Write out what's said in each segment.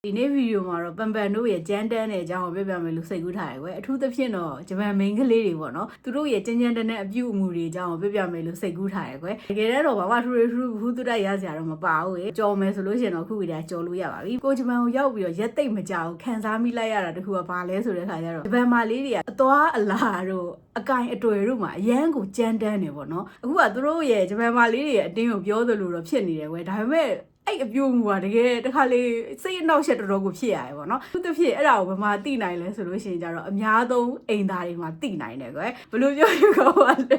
ဒီနေ့ဗီဒီယိုမှာတော့ပန်ပန်တို့ရဲ့ကြမ်းတမ်းတဲ့အကြောင်းကိုပြပြမယ်လို့စိတ်ကူးထားတယ်ကွယ်အထူးသဖြင့်တော့ဂျပန်မိန်းကလေးတွေပေါ့နော်သူတို့ရဲ့ကြမ်းကြမ်းတမ်းအပြုအမူတွေအကြောင်းကိုပြပြမယ်လို့စိတ်ကူးထားတယ်ကွယ်တကယ်တော့ဘာမှထူးသူတိုက်ရစရာတော့မပါဘူးရေကြော်မယ်ဆိုလို့ရှိရင်တော့ခုဗီဒီယိုကြော်လို့ရပါပြီကိုဂျပန်ကိုရောက်ပြီးတော့ရက်သိမ့်မကြဘူးခံစားမိလိုက်ရတာတခုကဘာလဲဆိုတဲ့ခါကျတော့ဂျပန်မာလေးတွေကအသွားအလာတို့အကင်အတွေ့တို့မှာအရန်ကိုကြမ်းတမ်းနေပေါ့နော်အခုကသူတို့ရဲ့ဂျပန်မာလေးတွေရဲ့အတင်းကိုပြောသလိုတော့ဖြစ်နေတယ်ကွယ်ဒါပေမဲ့အဲ့အပြိုးမူကတကယ်တခါလေစိတ်အနှောက်အယှက်တော်တော်ကိုဖြစ်ရတယ်ပေါ့နော်သူတစ်ဖြစ်အဲ့ဒါကိုဘယ်မှာသိနိုင်လဲဆိုလို့ရှိရင်ကြတော့အများဆုံးအိမ်သားတွေမှာသိနိုင်တယ်ကွယ်ဘယ်လိုပြောရကောပါလဲ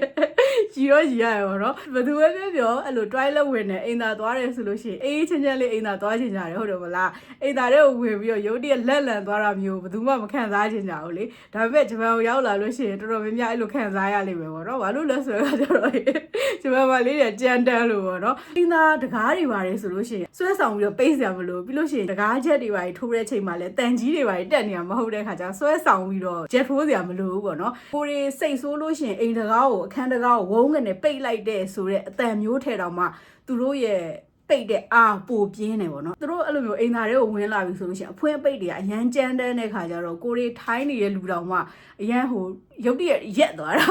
ကြီးရောကြီးရတယ်ပေါ့နော်ဘယ်သူပဲပြောအဲ့လို toilet ဝင်နေအိမ်သားသွားတယ်ဆိုလို့ရှိရင်အေးချင်းချင်းလေးအိမ်သားသွားချင်ကြတယ်ဟုတ်တယ်မလားအိမ်သားတွေကိုဝင်ပြီးတော့ရုတ်တရက်လက်လန်သွားတာမျိုးဘယ်သူမှမခံစားချင်ကြဘူးလေဒါပေမဲ့ဂျပန်ကိုရောက်လာလို့ရှိရင်တော်တော်များများအဲ့လိုခံစားရလိမ့်မယ်ပေါ့နော်ဘာလို့လဲဆိုတော့ကျတော့ဂျပန်မှာလေးတွေကြမ်းတမ်းလို့ပေါ့နော်အိမ်သားတကားတွေပါတယ်ဆိုလို့ရှိရင်ဆွဲဆောင်ပြီးတော့ပိတ်စရာမလိုပြီးလို့ရှိရင်တကားချက်တွေပါထိုးတဲ့ချိန်မှာလဲတန်ကြီးတွေပါတက်နေတာမဟုတ်တဲ့ခါကျဆွဲဆောင်ပြီးတော့ဂျက်ထိုးစရာမလိုဘူးပေါ့နော်ကိုရီစိတ်ဆိုးလို့ရှိရင်အိမ်တကားကိုအခန်းတကားကိုဝုန်းကနေပိတ်လိုက်တဲ့ဆိုတဲ့အတန်မျိုးထဲတောင်မှသူတို့ရဲ့ပိတ်တဲ့အားပိုပြင်းနေပေါ့နော်သူတို့အဲ့လိုမျိုးအိမ်သားတွေကိုဝင်လာပြီဆိုလို့ရှိရင်အဖွင့်ပိတ်တွေကအရန်ကြမ်းတမ်းတဲ့ခါကျတော့ကိုရီထိုင်းနေတဲ့လူတောင်မှအရန်ဟိုရုတ်တရက်ရက်သွားတ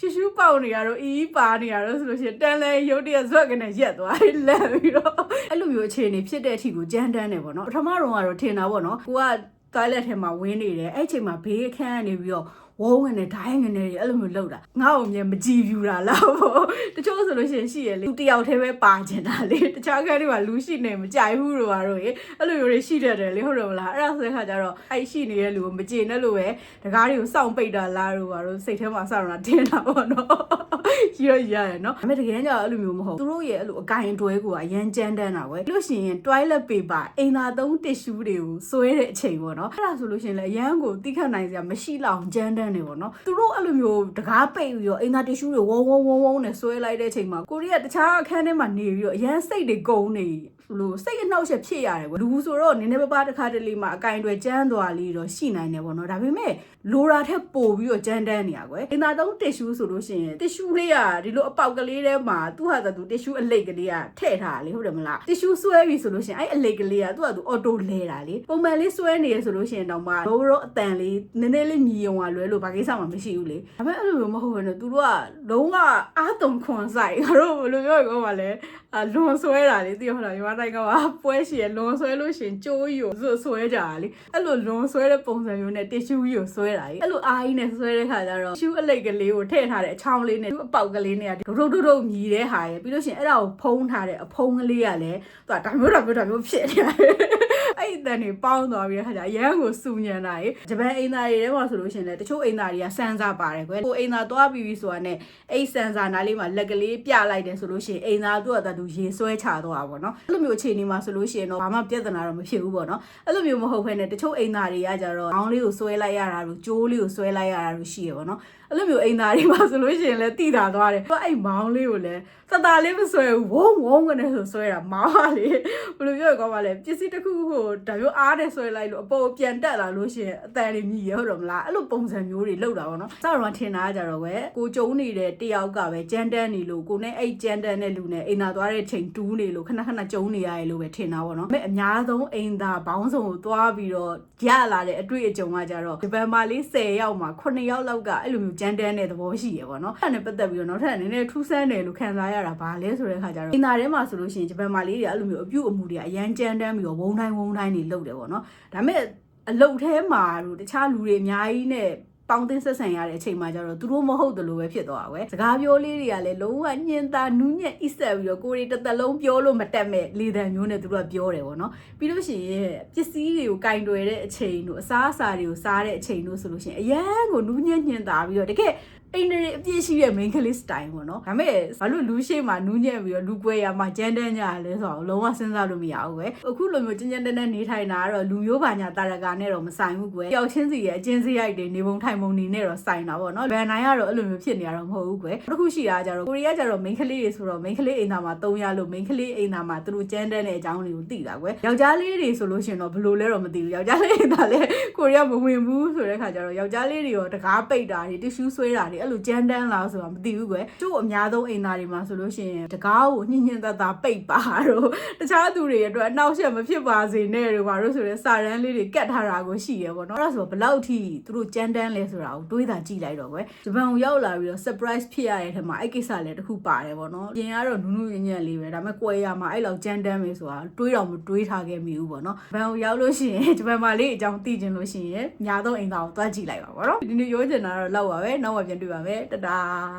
ာရှူးပေါက်နေရတော့အီးပါနေရတော့ဆိုလို့ရှိရင်တန်လဲရုတ်တရက်ဇွက်ကနေရက်သွားတယ်လန့်ပြီးတော့အဲ့လိုမျိုးအခြေအနေဖြစ်တဲ့အထိကိုကြမ်းတမ်းနေပေါ့နော်ပထမတော့ကတော့ထင်တာပေါ့နော်ကိုက toilet ထဲမှာဝင်းနေတယ်အဲ့ချိန်မှာဘေးအခန်းကနေပြီးတော့ဝုန်းဝင်နေဒိုင်းငနေတွေအဲ့လိုမျိုးလောက်တာငါ့ကိုမြင်မကြည့်ပြူတာလားပေါ့တချို့ဆိုလို့ရှိရင်ရှိရလေသူတယောက်တည်းပဲပါကျင်တာလေတခြားခန်းတွေမှာလူရှိနေမကြိုက်ဘူးတော့ရေအဲ့လိုမျိုးတွေရှိတတ်တယ်လေဟုတ်တယ်မလားအဲ့ဒါဆိုတဲ့ခါကျတော့အဲ့ရှိနေတဲ့လူကိုမကြည့်နဲ့လို့ပဲတကားတွေကိုစောင့်ပိတ်တာလားတော့ဘာလို့စိတ်ထဲမှာစောင့်တာတင်းတာပေါ့နော်ရတယ်နော်ဒါပေမဲ့တကယ်ကြောက်အဲ့လိုမျိုးမဟုတ်သူတို့ရဲ့အဲ့လိုအကင်တွဲကိုအရန်ကြမ်းတမ်းတာပဲလို့ရှိရင် toilet paper အိမ်သာသုံး tissue တွေကိုစွဲတဲ့အချိန်ပေါ့နော်အဲ့ဒါဆိုလို့ရှိရင်လည်းအရန်ကိုတိခတ်နိုင်စရာမရှိလောက်ကြမ်းတမ်းနေပေါ့နော်သူတို့အဲ့လိုမျိုးတကားပိတ်ပြီးတော့အိမ်သာ tissue တွေဝုန်းနဲ့စွဲလိုက်တဲ့အချိန်မှာကိုရီးယားတခြားအခန်းထဲမှာနေပြီးတော့အရန်စိတ်တွေကုန်နေလို့စိတ်အနှောက်အယှက်ဖြစ်ရတယ်ကွာလူဆိုတော့နည်းနည်းပါးပါးတစ်ခါတလေမှာအကင်တွေကြမ်းသွားလေးတော့ရှိနိုင်တယ်ပေါ့နော်ဒါပေမဲ့လိုရာထက်ပိုပြီးတော့ကြမ်းတမ်းနေရကွယ်အင်တာသုံး tissue ဆိုလို့ရှိရင် tissue လေးကဒီလိုအပေါက်ကလေးထဲမှာသူ့ဟာသူ tissue အလိတ်ကလေးကထည့်ထားတာလေဟုတ်တယ်မလား tissue ဆွဲပြီဆိုလို့ရှိရင်အဲ့အလိတ်ကလေးကသူ့ဟာသူ auto လဲတာလေပုံမှန်လေးဆွဲနေရဆိုလို့ရှိရင်တော့မှရောအတန်လေးနည်းနည်းလေးမြည်ုံကလွဲလို့ဘာကိစ္စမှမရှိဘူးလေဒါပေမဲ့အဲ့လိုမျိုးမဟုတ်ဘူးနော်သူတို့ကလုံးဝအားတုံခွန်ဆိုင်ငါတို့ဘယ်လိုပြောရမလဲလွန်ဆွဲတာလေသိရမလားညီမတိုက်ကပွဲရှိရလွန်ဆွဲလို့ရှင်ကြိုးကြီးကိုဆွဲကြတာလေအဲ့လိုလွန်ဆွဲတဲ့ပုံစံမျိုးနဲ့ tissue ကြီးကိုဆွဲတာလေအဲ့လိုအားကြီးနဲ့ဆွဲတဲ့ခါကျတော့ tissue အလိတ်ကလေးကိုထည့်ထားတဲ့အချောင်းလေးနဲ့သူ့အပေါက်ကလေးနဲ့ဒုတ်မြည်တဲ့ဟာရယ်ပြီးလို့ရှင်အဲ့ဒါကိုဖုံးထားတဲ့အဖုံးကလေးကလည်းသူကဒါမျိုးဖြစ်နေတယ်အဲ့ဒီတန်တွေပေါင်းသွားပြီးတဲ့ခါကျအရန်ကိုစူညံတာရေဂျပန်အိမ်သားတွေထဲမှာဆိုလို့ရှင်လေတချို့အိမ်သားတွေကစမ်းစာပါတယ်ကွယ်ကိုအိမ်သားသွားပြီးဆိုတာနဲ့အဲ့စမ်းစာနားလေးမှာလက်ကလေးပြလိုက်တယ်ဆိုလို့ရှင်အိမ်သားသူ့အတူရေဆွဲချသွားပါတော့အဲ့လိုမျိုးအခြေအနေမှာဆိုလို့ရှိရင်တော့ဘာမှပြဿနာတော့မဖြစ်ဘူးပေါ့နော်အဲ့လိုမျိုးမဟုတ်ဘဲနဲ့တချို့အိမ်သားတွေကကြတော့ခေါင်းလေးကိုဆွဲလိုက်ရတာတို့ကြိုးလေးကိုဆွဲလိုက်ရတာတို့ရှိရပေါ့နော်အဲ့လိုမျိုးအိမ်သားတွေမှာဆိုလို့ရှိရင်လည်းတိတာသွားတယ်သူကအဲ့မောင်းလေးကိုလည်းတလေးမဆွဲဘူးဝုန်းကနေဆိုဆွဲတာမောင်းပါလေဘယ်လိုပြောရကောင်းပါလဲပစ္စည်းတစ်ခုဟိုဒါမျိုးအားနဲ့ဆွဲလိုက်လို့အပေါ်ပြန်တက်လာလို့ရှိရင်အတန်တွေမြည်ရဟုတ်တော့မလားအဲ့လိုပုံစံမျိုးတွေလောက်တာပေါ့နော်စတော့ထင်တာကြတော့ပဲကိုကျုံနေတဲ့တယောက်ကပဲကြမ်းတမ်းနေလို့ကိုနဲ့အဲ့ကြမ်းတမ်းတဲ့လူနဲ့အိမ်သာသွားတဲ့ချိန်တူးနေလို့ခဏကျုံနေရတယ်လို့ပဲထင်တာပေါ့နော်အများဆုံးအိမ်သာဘောင်းဆောင်ကိုသွားပြီးတော့ရလာတဲ့အတွေ့အကြုံကကြတော့ဂျပန်မှာလေး10ယောက်မှာ9ယောက်လောက်ကအဲ့လိုမျိုးကြမ်းတမ်းတဲ့သဘောရှိရပေါ့နော်အဲ့ဒါနဲ့ပတ်သက်ပြီးတော့နောက်ထပ်နည်းနည်းထူးဆန်းတယ်လို့ခံစားရတာဘာလဲဆိုတဲ့အခါကျတော့အိမ်သာထဲမှာဆိုလို့ရှိရင်ဂျပန်မှာလေးတွေအဲ့လိုမျိုးအပြုတ်အမူတွေအရန်ကြမ်းတမ်းပြီးတော့ဝုန်းတိုင်းနေလုပ်တယ်ပေါ့နော်ဒါပေမဲ့အလုတ်ထဲမှာတို့တခြားလူတွေအများကြီးနဲ့ပေါင်းသင်းဆက်ဆံရတဲ့အချိန်မှာကျတော့သူတို့မဟုတ်တယ်လို့ပဲဖြစ်သွားတာပဲစကားပြောလေးတွေကလည်းလုံးဝညင်သာနူးညံ့ဣဆက်ပြီးတော့ကိုရီတစ်သက်လုံးပြောလို့မတက်မဲ့လေတံမျိုးနဲ့သူတို့ကပြောတယ်ပေါ့နော်ပြီးလို့ရှိရင်ပစ္စည်းတွေကိုကင်တွယ်တဲ့အချိန်တို့အစားအစာတွေကိုစားတဲ့အချိန်တို့ဆိုလို့ရှိရင်အရန်ကိုနူးညံ့ညင်သာပြီးတော့တကယ်အိမ်တွေအပြည့်ရှိတဲ့ main class style ပေါ့နော်ဒါပေမဲ့ဘာလို့လူရှိမှနူးညံ့ပြီးတော့လူကွဲရမှကြမ်းတမ်းကြရလဲဆိုတော့လုံးဝစဉ်းစားလို့မရဘူးပဲအခုလိုမျိုးကြမ်းတမ်းနေထိုင်တာကတော့လူမျိုးဘာညာတာရကာနဲ့တော့မဆိုင်ဘူးကွယ်တယောက်ချင်းစီရဲ့အချင်းစရိုက်တွေနေပုံထိုင်ပုံနေနဲ့တော့ဆိုင်တာပေါ့နော်ဘန်နိုင်ကတော့အဲ့လိုမျိုးဖြစ်နေရတော့မဟုတ်ဘူးကွယ်တစ်ခုရှိတာကြတော့ကိုရီးယားကြတော့ main ကလေးတွေဆိုတော့ main ကလေးအိမ်သားမှာ3ရလို့ main ကလေးအိမ်သားမှာသူတို့ကြမ်းတမ်းတဲ့အကြောင်းတွေကိုသိတာကွယ်ယောက်ျားလေးတွေဆိုလို့ရှင်တော့ဘယ်လိုလဲတော့မသိဘူးယောက်ျားလေးအိမ်သားလဲကိုရီးယားမဝင်ဘူးဆိုတဲ့ခါကျတော့ယောက်ျားလေးတွေရောတကားပိတ်တာတွေ tissue ဆွဲတာတွေ အဲ့လိုကြမ်းတမ်းလားဆိုတာမသိဘူးကွယ်သူ့အများဆုံးအိမ်သားတွေမှာဆိုလို့ရှိရင်တကားကိုညှင်သက်ပိတ်ပါတော့တခြားသူတွေအတွက်အနှောက်အယှက်မဖြစ်ပါစေနဲ့တို့ဘာလို့ဆိုလဲစာရန်လေးတွေကတ်ထားတာကိုရှိရပေါ့နော်အဲ့ဒါဆိုဘယ်လောက်ထိသူတို့ကြမ်းတမ်းလဲဆိုတာကိုတွေးတာကြည့်လိုက်တော့ကွယ်ဂျပန်ကိုရောက်လာပြီးတော့ surprise ဖြစ်ရတဲ့ထက်မှာအဲ့ကိစ္စလည်းတစ်ခုပါတယ်ပေါ့နော်ပြင်ကတော့နူးနူးညံ့ညံ့လေးပဲဒါပေမဲ့ကွယ်ရမှာအဲ့လောက်ကြမ်းတမ်းမေးဆိုတာတွေးတော့မတွေးထားခဲ့မိဘူးပေါ့နော်ဂျပန်ကိုရောက်လို့ရှိရင်ဂျပန်မှာလေးအကြောင်းသိချင်လို့ရှိရင်ညာတော့အိမ်သားကိုသွားကြည့်လိုက်ပါပေါ့နော်ဒီနေ့ပြောချင်တာတော့လောက်ပါပဲနောက်မှပြန်တွေ့ပါမယ်တတား